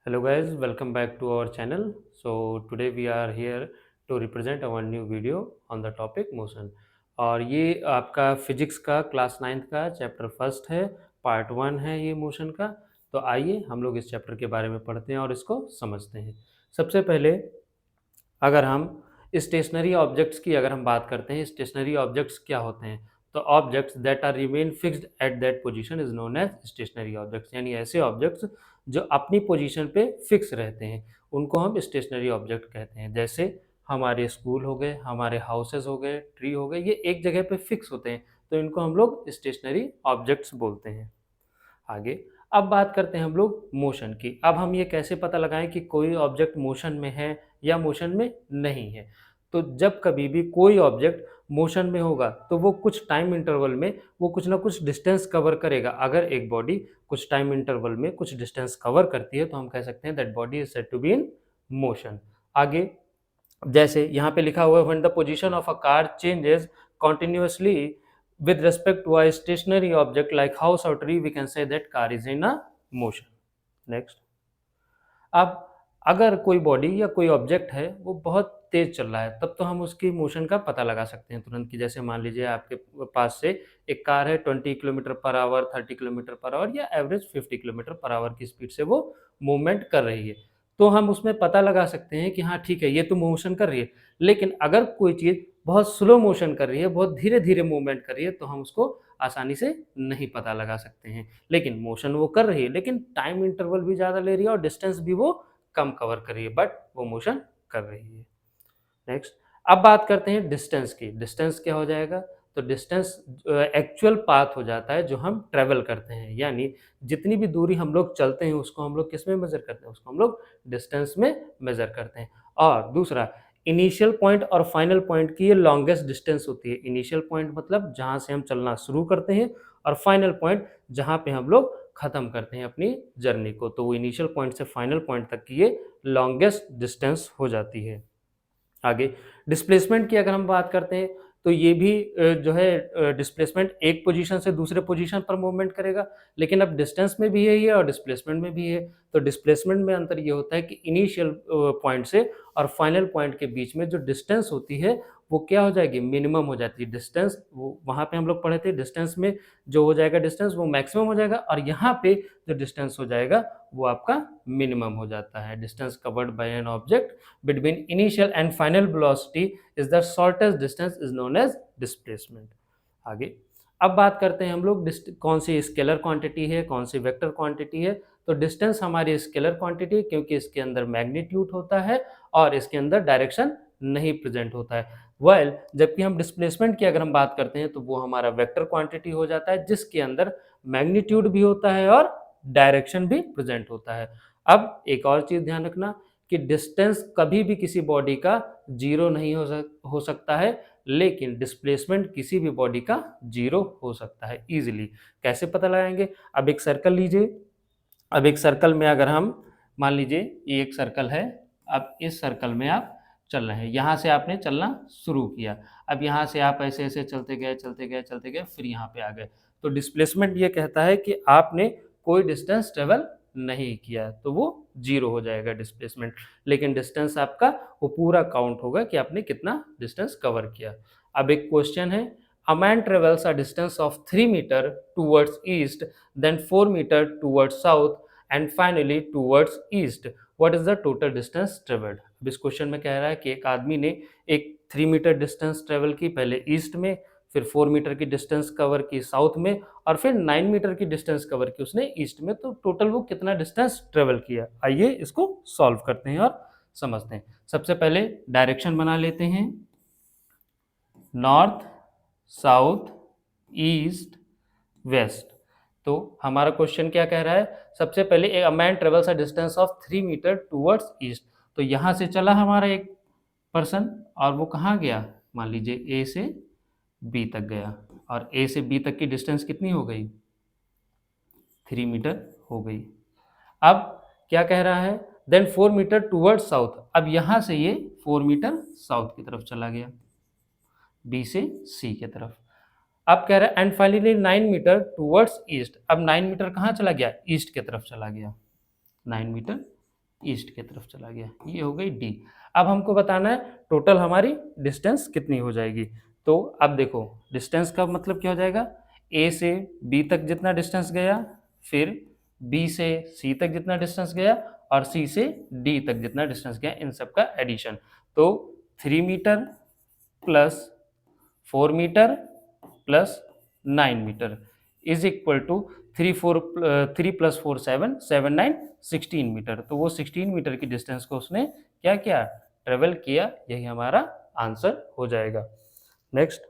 Hello guys, welcome back to our channel. So today we are here to represent our new video on the topic motion. और ये आपका physics का class 9th का chapter first है, part 1 है ये motion का। तो आइए हम लोग इस चैप्टर के बारे में पढ़ते हैं और इसको समझते हैं। सबसे पहले अगर हम स्टेशनरी ऑब्जेक्ट्स की अगर हम बात करते हैं, स्टेशनरी ऑब्जेक्ट्स क्या होते हैं? तो objects that are remain fixed at that position is known as stationary objects, यानी ऐसे ऑब्जेक्ट्स जो अपनी पोजीशन पे फिक्स रहते हैं उनको हम स्टेशनरी ऑब्जेक्ट कहते हैं। जैसे हमारे स्कूल हो गए, हमारे हाउसेज हो गए, ट्री हो गए, ये एक जगह पे फिक्स होते हैं, तो इनको हम लोग स्टेशनरी ऑब्जेक्ट्स बोलते हैं। आगे अब बात करते हैं हम लोग मोशन की। अब हम ये कैसे पता लगाएं कि कोई ऑब्जेक्ट मोशन में है या मोशन में नहीं है? तो जब कभी भी कोई ऑब्जेक्ट मोशन में होगा तो वो कुछ टाइम इंटरवल में वो कुछ ना कुछ डिस्टेंस कवर करेगा। अगर एक बॉडी कुछ टाइम इंटरवल में कुछ डिस्टेंस कवर करती है तो हम कह सकते हैं that body is said to be in motion. आगे जैसे यहाँ पे लिखा हुआ है when the position of a car changes continuously with respect to a stationary object like house or tree, we can say that car is in a motion. Next, अब अगर कोई बॉडी या कोई ऑब्जेक्ट है वो बहुत तेज चल रहा है तब तो हम उसकी मोशन का पता लगा सकते हैं तुरंत। की जैसे मान लीजिए आपके पास से एक कार है 20 kilometre per hour, 30 kilometre per hour या एवरेज 50 किलोमीटर पर आवर की स्पीड से वो मूवमेंट कर रही है, तो हम उसमें पता लगा सकते हैं कि हाँ ठीक है ये तो मोशन कर रही है। लेकिन अगर कोई चीज़ बहुत स्लो मोशन कर रही है, बहुत धीरे धीरे मूवमेंट कर रही है, तो हम उसको आसानी से नहीं पता लगा सकते हैं। लेकिन मोशन वो कर रही है, लेकिन टाइम इंटरवल भी ज़्यादा ले रही है और डिस्टेंस भी वो कम कवर कर रही है, बट वो मोशन कर रही है। नेक्स्ट, अब बात करते हैं डिस्टेंस की। डिस्टेंस क्या हो जाएगा? तो डिस्टेंस एक्चुअल पाथ हो जाता है जो हम ट्रेवल करते हैं, यानी जितनी भी दूरी हम लोग चलते हैं उसको हम लोग किस में मेजर करते हैं? उसको हम लोग डिस्टेंस में मेजर करते हैं। और दूसरा, इनिशियल पॉइंट और फाइनल पॉइंट की ये लॉन्गेस्ट डिस्टेंस होती है। इनिशियल पॉइंट मतलब जहाँ से हम चलना शुरू करते हैं, और फाइनल पॉइंट जहाँ पे हम लोग खत्म करते हैं अपनी जर्नी को। तो वो इनिशियल पॉइंट से फाइनल पॉइंट तक की ये लॉन्गेस्ट डिस्टेंस हो जाती है। आगे डिस्प्लेसमेंट की अगर हम बात करते हैं तो ये भी जो है डिस्प्लेसमेंट एक पोजीशन से दूसरे पोजीशन पर मूवमेंट करेगा, लेकिन अब डिस्टेंस में भी है ये और डिस्प्लेसमेंट में भी है। तो डिस्प्लेसमेंट में अंतर ये होता है कि इनिशियल पॉइंट से और फाइनल पॉइंट के बीच में जो डिस्टेंस होती है वो क्या हो जाएगी? मिनिमम हो जाती है। डिस्टेंस वो वहाँ पे हम लोग पढ़े थे, डिस्टेंस में जो हो जाएगा डिस्टेंस वो मैक्सिमम हो जाएगा, और यहाँ पे जो डिस्टेंस हो जाएगा वो आपका मिनिमम हो जाता है। Distance covered by an object between initial and final velocity is the shortest distance is known as displacement. आगे अब बात करते हैं हम लोग कौन सी स्केलर क्वांटिटी है, कौन सी वेक्टर क्वांटिटी है। तो डिस्टेंस हमारी स्केलर क्वांटिटी है क्योंकि इसके अंदर मैग्नीट्यूड होता है और इसके अंदर डायरेक्शन नहीं प्रेजेंट होता है। वेल जबकि हम डिस्प्लेसमेंट की अगर हम बात करते हैं तो वो हमारा वेक्टर क्वांटिटी हो जाता है जिसके अंदर मैग्नीट्यूड भी होता है और डायरेक्शन भी प्रेजेंट होता है। अब एक और चीज ध्यान रखना कि डिस्टेंस कभी भी किसी बॉडी का जीरो नहीं हो सकता है, लेकिन डिस्प्लेसमेंट किसी भी बॉडी का जीरो हो सकता है इजीली। कैसे पता लगाएंगे? अब एक सर्कल लीजिए। अब एक सर्कल में अगर हम मान लीजिए ये एक सर्कल है, अब इस सर्कल में आप चल रहे हैं, यहाँ से आपने चलना शुरू किया। अब यहाँ से आप ऐसे ऐसे चलते गए चलते गए चलते गए फिर यहाँ पे आ गए। तो डिस्प्लेसमेंट ये कहता है कि आपने कोई डिस्टेंस ट्रेवल नहीं किया, तो वो जीरो हो जाएगा डिस्प्लेसमेंट। लेकिन डिस्टेंस आपका वो पूरा काउंट होगा कि आपने कितना डिस्टेंस कवर किया। अब एक क्वेश्चन है, a man travels a distance of 3 meter towards east, then 4 meter towards south and finally towards east. What is the total distance traveled? अब इस क्वेश्चन में कह रहा है कि एक आदमी ने एक 3 मीटर डिस्टेंस ट्रेवल की, पहले ईस्ट में, फिर 4 मीटर की डिस्टेंस कवर की साउथ में, और फिर 9 मीटर की डिस्टेंस कवर की उसने ईस्ट में। तो टोटल वो कितना डिस्टेंस ट्रेवल किया? आइए इसको सॉल्व करते हैं और समझते हैं। सबसे पहले डायरेक्शन बना लेते हैं, नॉर्थ, साउथ, ईस्ट, वेस्ट। तो हमारा क्वेश्चन क्या कह रहा है? सबसे पहले a man travels a distance of 3 metre towards east. तो यहाँ से चला हमारा एक पर्सन और वो कहाँ गया? मान लीजिए ए से बी तक गया, और ए से बी तक की डिस्टेंस कितनी हो गई? 3 मीटर हो गई। अब क्या कह रहा है? Then 4 metre towards south. अब यहाँ से ये 4 मीटर साउथ की तरफ चला गया, बी से सी की तरफ। अब कह रहा है and finally 9 metre towards east. अब 9 मीटर कहाँ चला गया? ईस्ट की तरफ चला गया, 9 मीटर ईस्ट की तरफ चला गया, ये हो गई डी। अब हमको बताना है टोटल हमारी डिस्टेंस कितनी हो जाएगी। तो अब देखो डिस्टेंस का मतलब क्या हो जाएगा, ए से बी तक जितना डिस्टेंस गया, फिर बी से सी तक जितना डिस्टेंस गया, और सी से डी तक जितना डिस्टेंस गया, इन सब का एडिशन। तो 3 metre plus 4 metre plus 9 metre is equal to 3 plus 4 7, 7 9 16 metre. तो वो 16 मीटर की डिस्टेंस को उसने क्या किया, ट्रेवल किया। यही हमारा आंसर हो जाएगा। नेक्स्ट,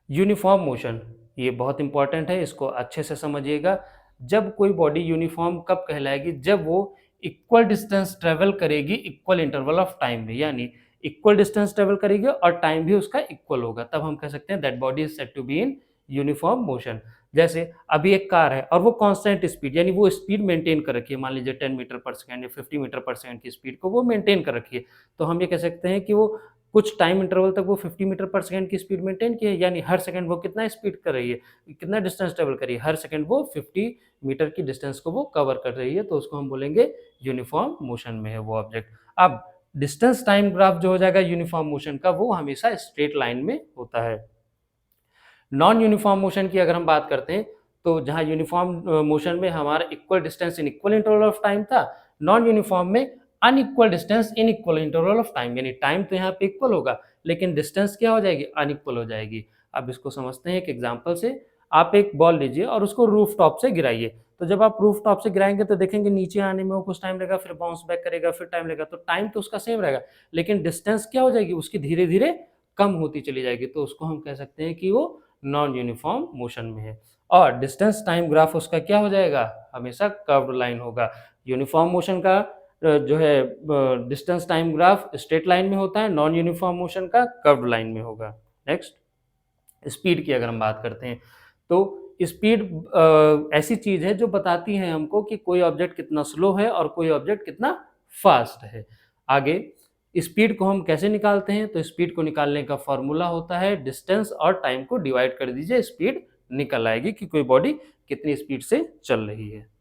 यूनिफॉर्म मोशन, ये बहुत इंपॉर्टेंट है, इसको अच्छे से समझिएगा। जब कोई बॉडी यूनिफॉर्म कब कहलाएगी, जब वो इक्वल डिस्टेंस ट्रेवल करेगी इक्वल इंटरवल ऑफ टाइम में, यानी इक्वल डिस्टेंस ट्रेवल करेगी और टाइम भी उसका इक्वल होगा, तब हम कह सकते हैं that body is said to be in uniform motion. जैसे अभी एक कार है और वो कांस्टेंट स्पीड, यानी वो स्पीड मेंटेन कर रखी है, मान लीजिए 10 मीटर पर सेकंड या 50 मीटर पर सेकंड की स्पीड को वो मेंटेन कर रखी है, तो हम ये कह सकते हैं कि वो कुछ टाइम इंटरवल तक वो 50 मीटर पर सेकंड की स्पीड मेंटेन की है, यानी हर सेकंड वो कितना स्पीड कर रही है, कितना डिस्टेंस ट्रेवल कर रही है, हर सेकंड वो 50 मीटर की डिस्टेंस को वो कवर कर रही है, तो उसको हम बोलेंगे यूनिफॉर्म मोशन में है वो ऑब्जेक्ट। अब डिस्टेंस टाइम ग्राफ जो हो जाएगा यूनिफॉर्म मोशन का, वो हमेशा स्ट्रेट लाइन में होता है। नॉन यूनिफॉर्म मोशन की अगर हम बात करते हैं, तो जहां यूनिफॉर्म मोशन में हमारा equal distance in equal interval of time था, नॉन यूनिफॉर्म में unequal distance in equal interval of time, यानी टाइम तो यहाँ पे इक्वल होगा लेकिन डिस्टेंस क्या हो जाएगी, अनइक्वल हो जाएगी। अब इसको समझते हैं एक एग्जांपल से। आप एक बॉल लीजिए और उसको रूफ टॉप से गिराइए, तो जब आप रूफ टॉप से गिराएंगे तो देखेंगे नीचे आने में वो कुछ टाइम लगेगा, फिर बाउंस बैक करेगा, फिर टाइम लगेगा, तो टाइम तो उसका सेम रहेगा लेकिन डिस्टेंस क्या हो जाएगी, उसकी धीरे धीरे कम होती चली जाएगी, तो उसको हम कह सकते हैं कि वो नॉन यूनिफॉर्म मोशन में है। और डिस्टेंस टाइम ग्राफ उसका क्या हो जाएगा, हमेशा कर्व्ड लाइन होगा। यूनिफॉर्म मोशन का जो है distance time graph straight line में होता है, नॉन यूनिफॉर्म मोशन का कर्व्ड लाइन में होगा। नेक्स्ट, स्पीड की अगर हम बात करते हैं, तो स्पीड ऐसी चीज है जो बताती है हमको कि कोई ऑब्जेक्ट कितना स्लो है और कोई ऑब्जेक्ट कितना फास्ट है। आगे स्पीड को हम कैसे निकालते हैं, तो स्पीड को निकालने का फॉर्मूला होता है डिस्टेंस और टाइम को डिवाइड कर दीजिए, स्पीड निकल आएगी कि कोई बॉडी कितनी स्पीड से चल रही है।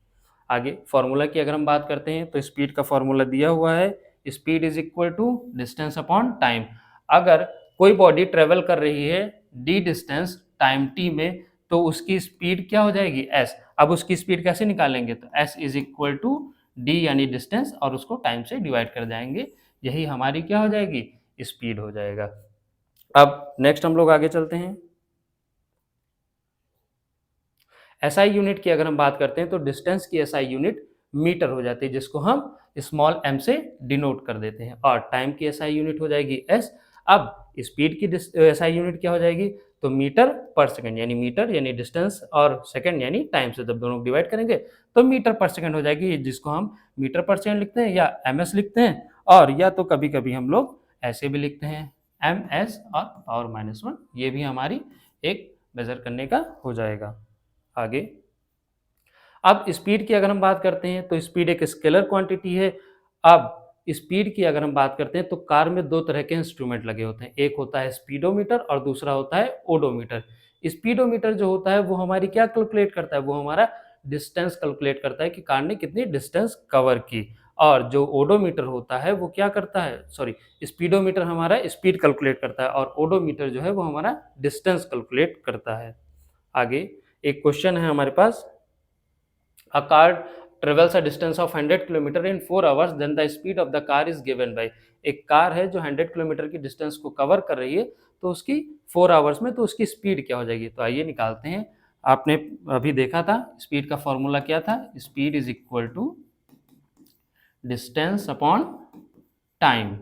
आगे फॉर्मूला की अगर हम बात करते हैं, तो स्पीड का फॉर्मूला दिया हुआ है, speed is equal to distance upon time. अगर कोई बॉडी ट्रेवल कर रही है डी डिस्टेंस टाइम टी में, तो उसकी स्पीड क्या हो जाएगी, एस। अब उसकी स्पीड कैसे निकालेंगे, तो S is equal to D यानी डिस्टेंस और उसको टाइम से डिवाइड कर जाएंगे, यही हमारी क्या हो जाएगी, स्पीड हो जाएगा। अब नेक्स्ट हम लोग आगे चलते हैं। एसआई यूनिट की अगर हम बात करते हैं, तो डिस्टेंस की एसआई यूनिट मीटर हो जाती है, जिसको हम स्मॉल एम से डिनोट कर देते हैं, और टाइम की एसआई यूनिट हो जाएगी एस। अब स्पीड की एसआई यूनिट क्या हो जाएगी, तो मीटर पर सेकंड, यानी मीटर यानी डिस्टेंस और सेकंड यानी टाइम से जब दोनों डिवाइड करेंगे तो मीटर पर सेकंड हो जाएगी, जिसको हम मीटर पर सेकंड लिखते हैं या एमएस लिखते हैं, और या तो कभी कभी हम लोग ऐसे भी लिखते हैं एम एस और पावर -1, ये भी हमारी एक मेजर करने का हो जाएगा। आगे अब स्पीड की अगर हम बात करते हैं, तो स्पीड एक स्केलर क्वांटिटी है। अब स्पीड की अगर हम बात करते हैं, तो कार में दो तरह के इंस्ट्रूमेंट लगे होते हैं, एक होता है स्पीडोमीटर और दूसरा होता है ओडोमीटर। स्पीडोमीटर जो होता है वो हमारी क्या कैलकुलेट करता है, वो हमारा डिस्टेंस कैलकुलेट करता है कि कार ने कितनी डिस्टेंस कवर की, और जो ओडोमीटर होता है वो क्या करता है, सॉरी, स्पीडोमीटर हमारा स्पीड कैलकुलेट करता है और ओडोमीटर जो है वो हमारा डिस्टेंस कैलकुलेट करता है। आगे एक क्वेश्चन है हमारे पास, a car travels a distance of 100 kilometre in 4 hours, then the speed of the car is given by। एक कार है जो 100 किलोमीटर की डिस्टेंस को कवर कर रही है, तो उसकी 4 आवर्स में तो उसकी स्पीड क्या हो जाएगी, तो आइए निकालते हैं। आपने अभी देखा था स्पीड का फॉर्मूला क्या था, speed is equal to distance upon time.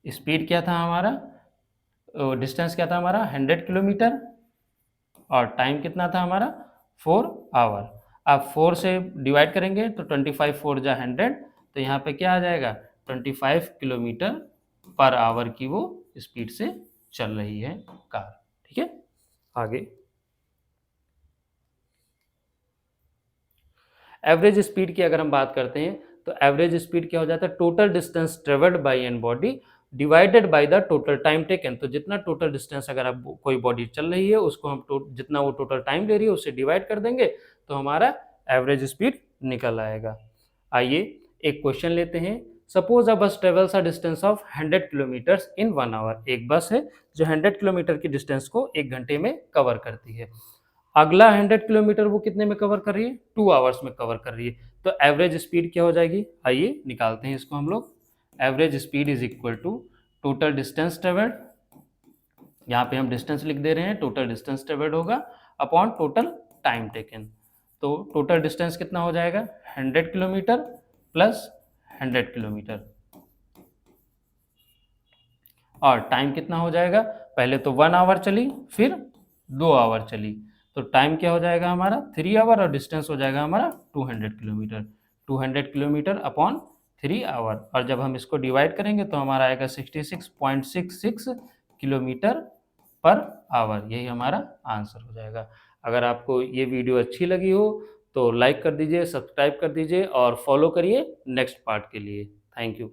Speed क्या था हमारा, डिस्टेंस क्या था हमारा 100 किलोमीटर, और टाइम कितना था हमारा 4 आवर। अब 4 से डिवाइड करेंगे तो 25 4 जा 100, तो यहाँ पे क्या आ जाएगा 25 किलोमीटर पर आवर की वो स्पीड से चल रही है कार। ठीक है, आगे एवरेज स्पीड की अगर हम बात करते हैं, तो एवरेज स्पीड क्या हो जाता है, total distance travelled by an body divided by the total time taken. तो जितना टोटल डिस्टेंस अगर आप कोई बॉडी चल रही है उसको हम जितना वो टोटल टाइम ले रही है उससे डिवाइड कर देंगे तो हमारा एवरेज स्पीड निकल आएगा। आइए एक क्वेश्चन लेते हैं। Suppose a bus travels a distance of 100 kilometres in 1 hour. एक बस है जो 100 किलोमीटर की डिस्टेंस को 1 घंटे में कवर करती है। अगला 100 किलोमीटर वो कितने में कवर कर रही है? 2 आवर्स में कवर कर रही है। तो एवरेज स्पीड क्या हो जाएगी? आइए निकालते हैं इसको हम लोग। Average speed is equal to total distance travelled, यहाँ पे हम डिस्टेंस लिख दे रहे हैं, टोटल डिस्टेंस ट्रेवल्ड होगा अपॉन टोटल टाइम टेकन। तो टोटल डिस्टेंस कितना हो जाएगा? 100 किलोमीटर प्लस 100 किलोमीटर, और टाइम कितना हो जाएगा? पहले तो 1 आवर चली, फिर 2 आवर चली, तो टाइम क्या हो जाएगा हमारा? 3 आवर, और डिस्टेंस हो जाएगा हमारा 200 किलोमीटर। 200 किलोमीटर अपॉन 3 आवर, और जब हम इसको डिवाइड करेंगे तो हमारा आएगा 66.66 किलोमीटर पर आवर। यही हमारा आंसर हो जाएगा। अगर आपको ये वीडियो अच्छी लगी हो तो लाइक कर दीजिए, सब्सक्राइब कर दीजिए और फॉलो करिए नेक्स्ट पार्ट के लिए। Thank you.